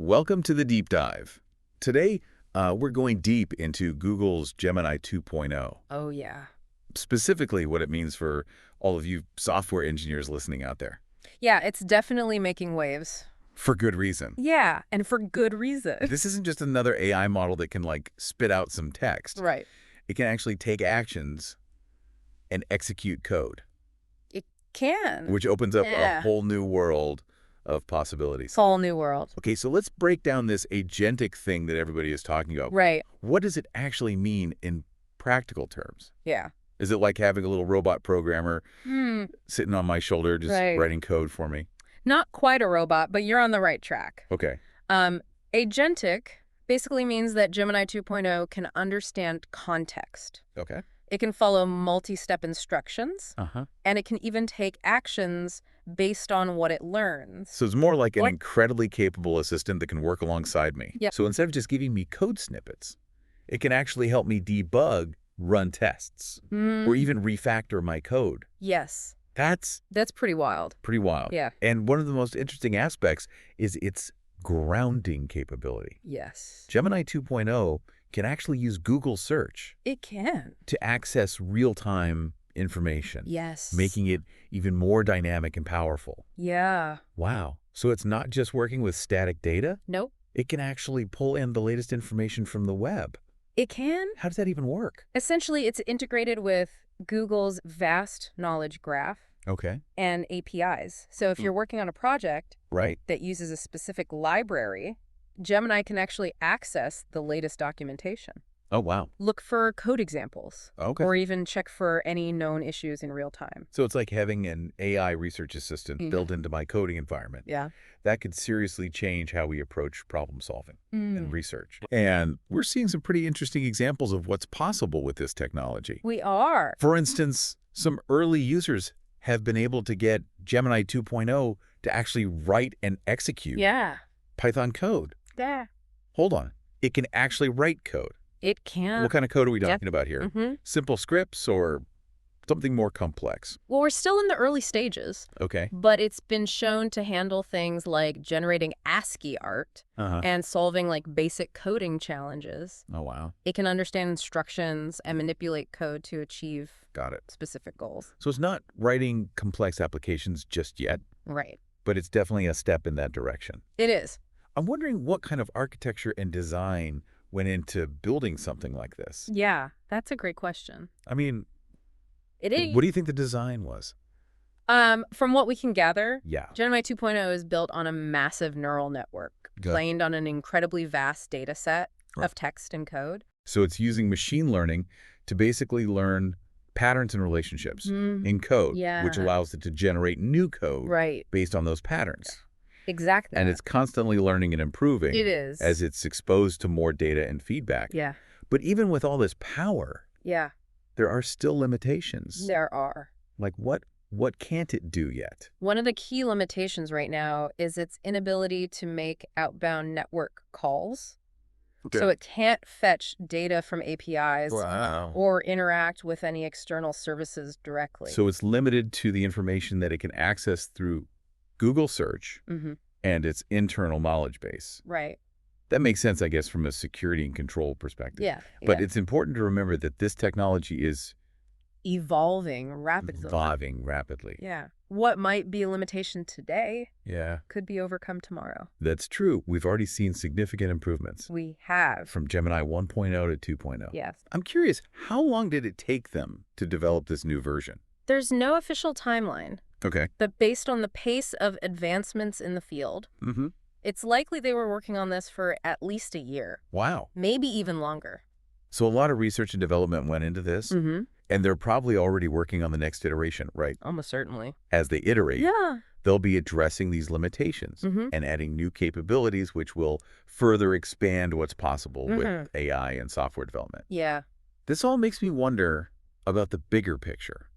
Welcome to the Deep Dive. Today, we're going deep into Google's Gemini 2.0, Oh, yeah. specifically what it means for all of you software engineers listening out there. Yeah, it's definitely making waves. For good reason. Yeah, and for good reason. This isn't just another AI model that can, spit out some text. Right. It can actually take actions and execute code, It can. which opens up a Yeah. whole new world of possibilities. It's a whole new world. Okay, so let's break down this agentic thing that everybody is talking about. Right. What does it actually mean in practical terms? Yeah. Is it like having a little robot programmer sitting on my shoulder just Right. writing code for me? Not quite a robot, but you're on the right track. Okay. Agentic basically means that Gemini 2.0 can understand context. Okay. It can follow multi-step instructions, Uh-huh. and it can even take actions based on what it learns. So it's more like an What? incredibly capable assistant that can work alongside me. Yep. So instead of just giving me code snippets, it can actually help me debug, run tests, or even refactor my code. Yes. That's That's pretty wild. pretty wild. Yeah. And one of the most interesting aspects is its grounding capability. Yes. Gemini 2.0 can actually use Google search It can. to access real-time information, Yes. making it even more dynamic and powerful. Yeah. Wow. So it's not just working with static data? Nope. It can actually pull in the latest information from the web. It can. How does that even work? Essentially, it's integrated with Google's vast knowledge graph Okay. and APIs. So if you're working on a project Right. that uses a specific library, Gemini can actually access the latest documentation, Oh, wow. look for code examples, Okay. or even check for any known issues in real time. So it's like having an AI research assistant built into my coding environment. Yeah. That could seriously change how we approach problem solving and Mm. research. And we're seeing some pretty interesting examples of what's possible with this technology. We are. For instance, some early users have been able to get Gemini 2.0 to actually write and execute Yeah. Python code. Yeah. Hold on. It can actually write code. It can. What kind of code are we Yep. talking about here? Mhm. Simple scripts or something more complex? Well, we're still in the early stages, Okay. but it's been shown to handle things like generating ASCII art Uh-huh. and solving basic coding challenges. Oh, wow. It can understand instructions and manipulate code to achieve Got it. specific goals. So it's not writing complex applications just yet, Right. but it's definitely a step in that direction. It is. I'm wondering what kind of architecture and design went into building something like this. Yeah, that's a great question. I mean, It is. what do you think the design was? From what we can gather, Yeah. Gemini 2.0 is built on a massive neural network, Good. trained on an incredibly vast data set Right. of text and code. So it's using machine learning to basically learn patterns and relationships in code, which Yeah. allows it to generate new code Right. based on those patterns. Exactly. And it's constantly learning and improving It is. as it's exposed to more data and feedback. Yeah. But even with all this power, Yeah. there are still limitations. There are. Like what can't it do yet? One of the key limitations right now is its inability to make outbound network calls. So it can't fetch data from APIs Wow. or interact with any external services directly. So it's limited to the information that it can access through Google search and its internal knowledge base. Right. That makes sense, I guess, from a security and control perspective. Yeah. But yeah. it's important to remember that this technology is Evolving rapidly. evolving rapidly. Yeah. What might be a limitation today Yeah, could be overcome tomorrow. that's true. We've already seen significant improvements We have. from Gemini 1.0 to 2.0. Yes. I'm curious, how long did it take them to develop this new version? There's no official timeline, Okay. but based on the pace of advancements in the field, Mm-hmm. it's likely they were working on this for at least a year, Wow. maybe even longer. So a lot of research and development went into this, and they're probably already working on the next iteration, right? Almost certainly. As they iterate, Yeah. they'll be addressing these limitations and adding new capabilities, which will further expand what's possible with AI and software development. Yeah. This all makes me wonder about the bigger picture.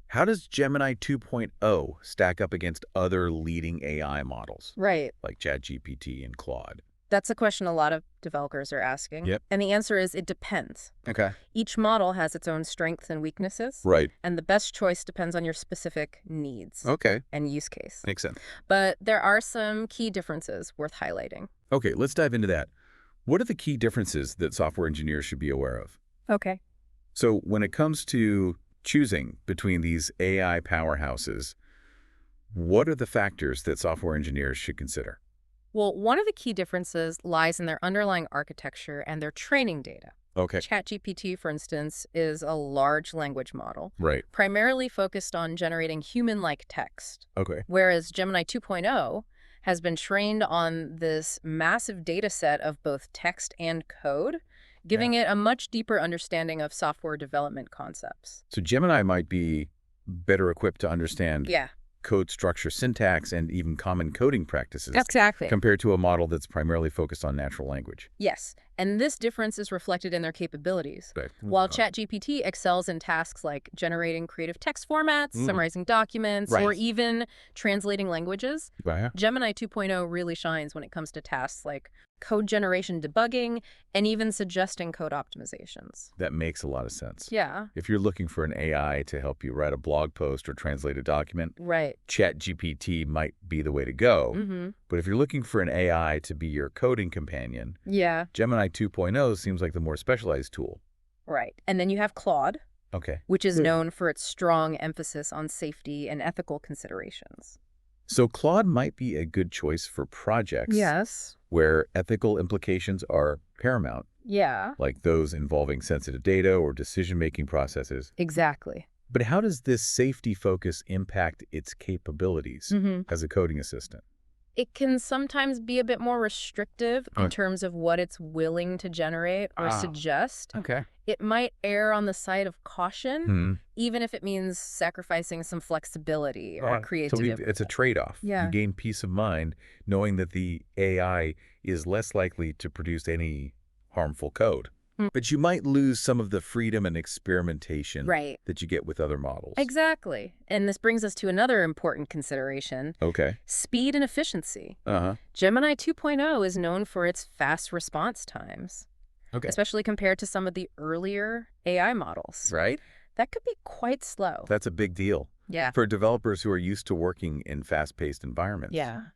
How does Gemini 2.0 stack up against other leading AI models Right. like ChatGPT and Claude? That's a question a lot of developers are asking. Yep. And the answer is it depends. Okay. Each model has its own strengths and weaknesses, Right. and the best choice depends on your specific needs Okay. and use case. Makes sense. But there are some key differences worth highlighting. Okay, let's dive into that. What are the key differences that software engineers should be aware of? Okay. So when it comes to choosing between these AI powerhouses, what are the factors that software engineers should consider? Well, one of the key differences lies in their underlying architecture and their training data. Okay. ChatGPT, for instance, is a large language model, Right. primarily focused on generating human-like text, Okay. whereas Gemini 2.0 has been trained on this massive data set of both text and code, giving it a much deeper understanding of software development concepts. So Gemini might be better equipped to understand Yeah, code structure, syntax, and even common coding practices exactly. compared to a model that's primarily focused on natural language. Yes, and this difference is reflected in their capabilities. Right. While ChatGPT excels in tasks like generating creative text formats, summarizing documents, or Right. even translating languages, Yeah. Gemini 2.0 really shines when it comes to tasks like code generation debugging and even suggesting code optimizations. That makes a lot of sense. Yeah, If you're looking for an AI to help you write a blog post or translate a document, right. ChatGPT might be the way to go. Mm-hmm. But if you're looking for an AI to be your coding companion, Yeah, Gemini 2.0 seems like the more specialized tool. right. And then you have Claude, Okay. which is known for its strong emphasis on safety and ethical considerations. So Claude might be a good choice for projects Yes. where ethical implications are paramount, Yeah. like those involving sensitive data or decision-making processes. Exactly. But how does this safety focus impact its capabilities as a coding assistant? It can sometimes be a bit more restrictive in Okay. terms of what it's willing to generate or Ah. suggest. Okay. It might err on the side of caution, even if it means sacrificing some flexibility or So creativity. it's a trade-off. Yeah. You gain peace of mind knowing that the AI is less likely to produce any harmful code. But you might lose some of the freedom and experimentation Right. that you get with other models. Exactly. And this brings us to another important consideration, Okay. speed and efficiency. Uh-huh. Gemini 2.0 is known for its fast response times, Okay. especially compared to some of the earlier AI models. Right? That could be quite slow. That's a big deal Yeah. for developers who are used to working in fast-paced environments. Yeah.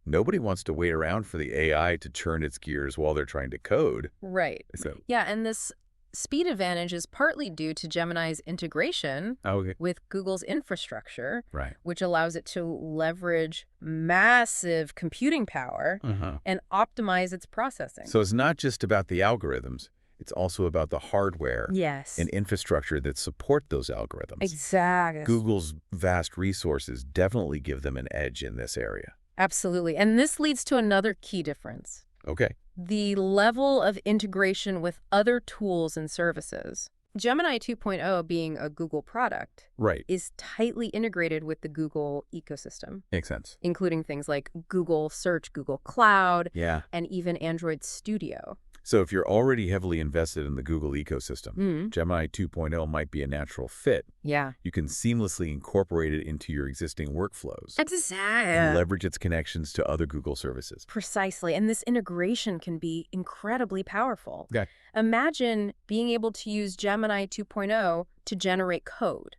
Nobody wants to wait around for the AI to churn its gears while they're trying to code. Right. So, Yeah, and this speed advantage is partly due to Gemini's integration okay. with Google's infrastructure, Right. which allows it to leverage massive computing power and optimize its processing. So it's not just about the algorithms. It's also about the hardware Yes. and infrastructure that support those algorithms. Exactly. Google's vast resources definitely give them an edge in this area. Absolutely. And this leads to another key difference. Okay. The level of integration with other tools and services. Gemini 2.0, being a Google product, Right. is tightly integrated with the Google ecosystem, Makes sense. including things like Google Search, Google Cloud, Yeah. and even Android Studio. So if you're already heavily invested in the Google ecosystem, Gemini 2.0 might be a natural fit. Yeah. You can seamlessly incorporate it into your existing workflows and Exactly. leverage its connections to other Google services. Precisely. And this integration can be incredibly powerful. Okay. Imagine being able to use Gemini 2.0 to generate code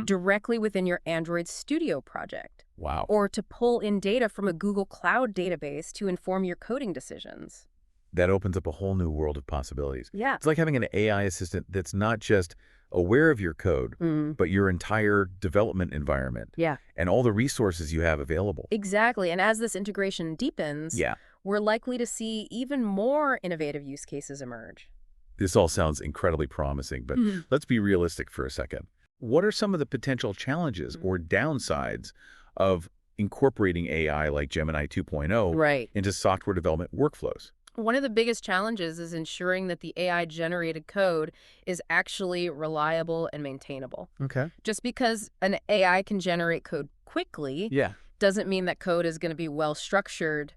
directly within your Android Studio project, Wow. or to pull in data from a Google Cloud database to inform your coding decisions. That opens up a whole new world of possibilities. Yeah. It's like having an AI assistant that's not just aware of your code, but your entire development environment Yeah. and all the resources you have available. Exactly. And as this integration deepens, we're likely to see even more innovative use cases emerge. This all sounds incredibly promising, but let's be realistic for a second. What are some of the potential challenges or downsides of incorporating AI like Gemini 2.0 Right. into software development workflows? One of the biggest challenges is ensuring that the AI-generated code is actually reliable and maintainable. Okay. Just because an AI can generate code quickly doesn't mean that code is going to be well-structured,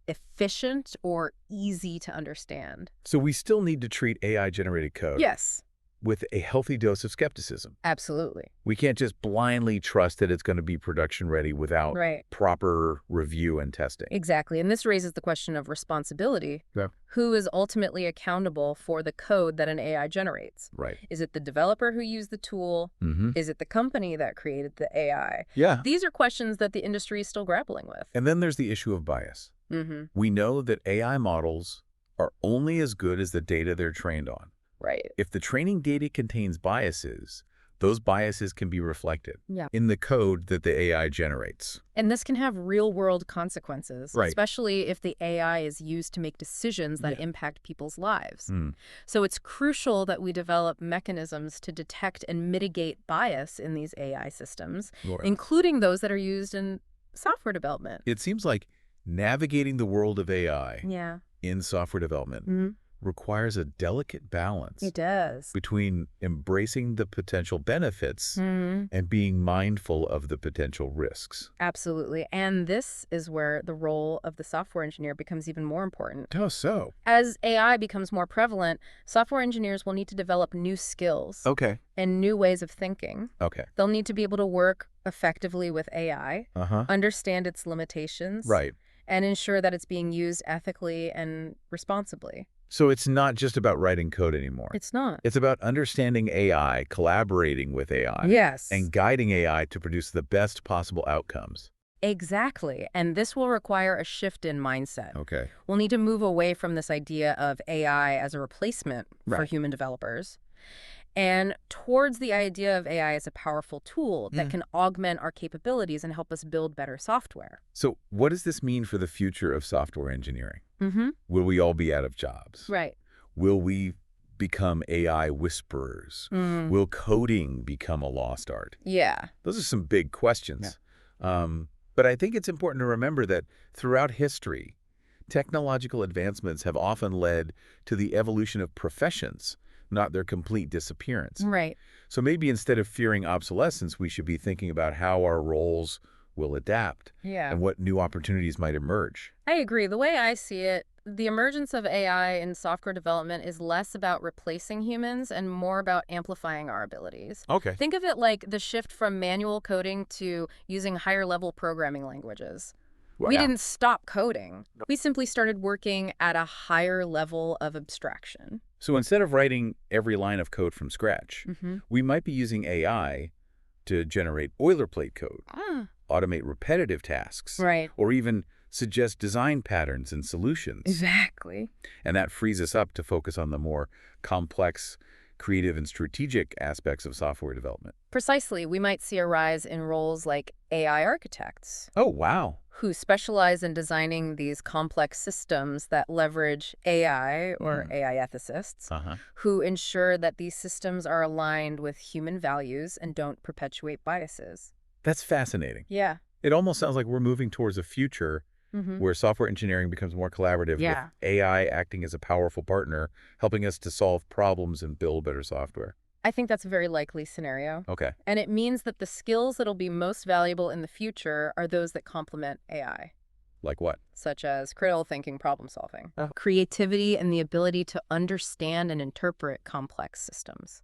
efficient, or easy to understand. So we still need to treat AI-generated code Yes. with a healthy dose of skepticism. Absolutely. We can't just blindly trust that it's going to be production ready without Right. proper review and testing. Exactly. And this raises the question of responsibility. Yeah. Who is ultimately accountable for the code that an AI generates? Right. Is it the developer who used the tool? Mm-hmm. Is it the company that created the AI? Yeah. These are questions that the industry is still grappling with. And then there's the issue of bias. Mm-hmm. We know that AI models are only as good as the data they're trained on. Right. If the training data contains biases, those biases can be reflected Yeah. in the code that the AI generates. And this can have real-world consequences, Right. especially if the AI is used to make decisions that impact people's lives. Mm. So it's crucial that we develop mechanisms to detect and mitigate bias in these AI systems, including those that are used in software development. It seems like navigating the world of AI Yeah. in software development requires a delicate balance It does. between embracing the potential benefits and being mindful of the potential risks. Absolutely. And this is where the role of the software engineer becomes even more important. How so? As AI becomes more prevalent, software engineers will need to develop new skills Okay. and new ways of thinking. Okay. They'll need to be able to work effectively with AI, understand its limitations, Right. and ensure that it's being used ethically and responsibly. So it's not just about writing code anymore. It's not. It's about understanding AI, collaborating with AI, Yes. and guiding AI to produce the best possible outcomes. Exactly. And this will require a shift in mindset. Okay. We'll need to move away from this idea of AI as a replacement for human developers and towards the idea of AI as a powerful tool that can augment our capabilities and help us build better software. So what does this mean for the future of software engineering? Will we all be out of jobs? Right. Will we become AI whisperers? Will coding become a lost art? Yeah. Those are some big questions. But I think it's important to remember that throughout history, technological advancements have often led to the evolution of professions, not their complete disappearance. Right. So maybe instead of fearing obsolescence, we should be thinking about how our roles will adapt Yeah. and what new opportunities might emerge. I agree. The way I see it, the emergence of AI in software development is less about replacing humans and more about amplifying our abilities. Okay. Think of it like the shift from manual coding to using higher-level programming languages. We didn't stop coding. We simply started working at a higher level of abstraction. So instead of writing every line of code from scratch, we might be using AI to generate boilerplate code, automate repetitive tasks, Right. or even suggest design patterns and solutions. Exactly. And that frees us up to focus on the more complex, creative, and strategic aspects of software development. Precisely. We might see a rise in roles like AI architects, Oh, wow. who specialize in designing these complex systems that leverage AI or AI ethicists, who ensure that these systems are aligned with human values and don't perpetuate biases. That's fascinating. Yeah. It almost sounds like we're moving towards a future where software engineering becomes more collaborative with AI acting as a powerful partner, helping us to solve problems and build better software. I think that's a very likely scenario. Okay. And it means that the skills that'll be most valuable in the future are those that complement AI, Like what? such as critical thinking, problem solving, creativity, and the ability to understand and interpret complex systems.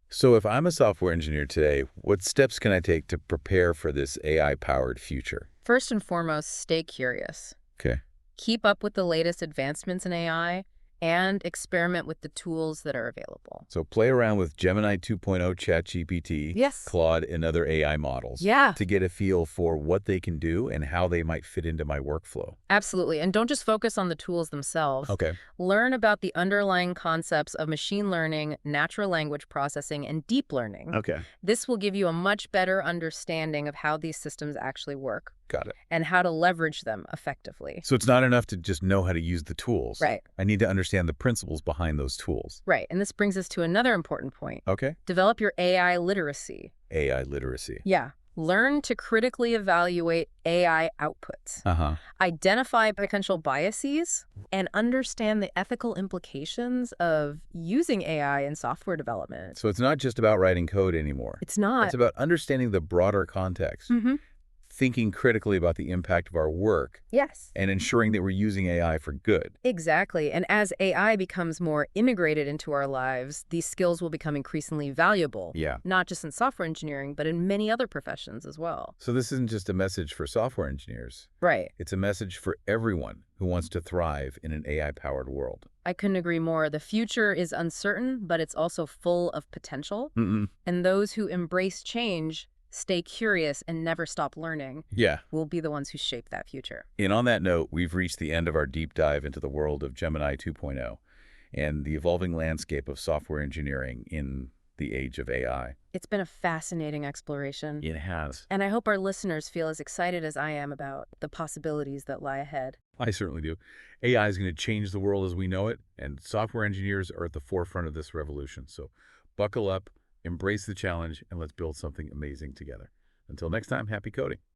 So if I'm a software engineer today, what steps can I take to prepare for this AI-powered future? First and foremost, stay curious. Okay. Keep up with the latest advancements in AI and experiment with the tools that are available. So play around with Gemini 2.0 ChatGPT, Yes. Claude, and other AI models to get a feel for what they can do and how they might fit into my workflow. Absolutely. And don't just focus on the tools themselves. Okay. Learn about the underlying concepts of machine learning, natural language processing, and deep learning. Okay. This will give you a much better understanding of how these systems actually work Got it. and how to leverage them effectively. So it's not enough to just know how to use the tools. Right. I need to understand the principles behind those tools. Right. And this brings us to another important point. Okay. Develop your AI literacy. AI literacy. Yeah. Learn to critically evaluate AI outputs. Identify potential biases and understand the ethical implications of using AI in software development. So it's not just about writing code anymore. It's not. It's about understanding the broader context. thinking critically about the impact of our work Yes. and ensuring that we're using AI for good. Exactly. And as AI becomes more integrated into our lives, these skills will become increasingly valuable, Yeah. not just in software engineering, but in many other professions as well. So this isn't just a message for software engineers. Right. It's a message for everyone who wants to thrive in an AI-powered world. I couldn't agree more. The future is uncertain, but it's also full of potential. Mm-mm. And those who embrace change, stay curious, and never stop learning Yeah. will be the ones who shape that future. And on that note, we've reached the end of our deep dive into the world of Gemini 2.0 and the evolving landscape of software engineering in the age of AI. It's been a fascinating exploration. It has. And I hope our listeners feel as excited as I am about the possibilities that lie ahead. I certainly do. AI is going to change the world as we know it, and software engineers are at the forefront of this revolution. So buckle up, embrace the challenge, and let's build something amazing together. Until next time, happy coding.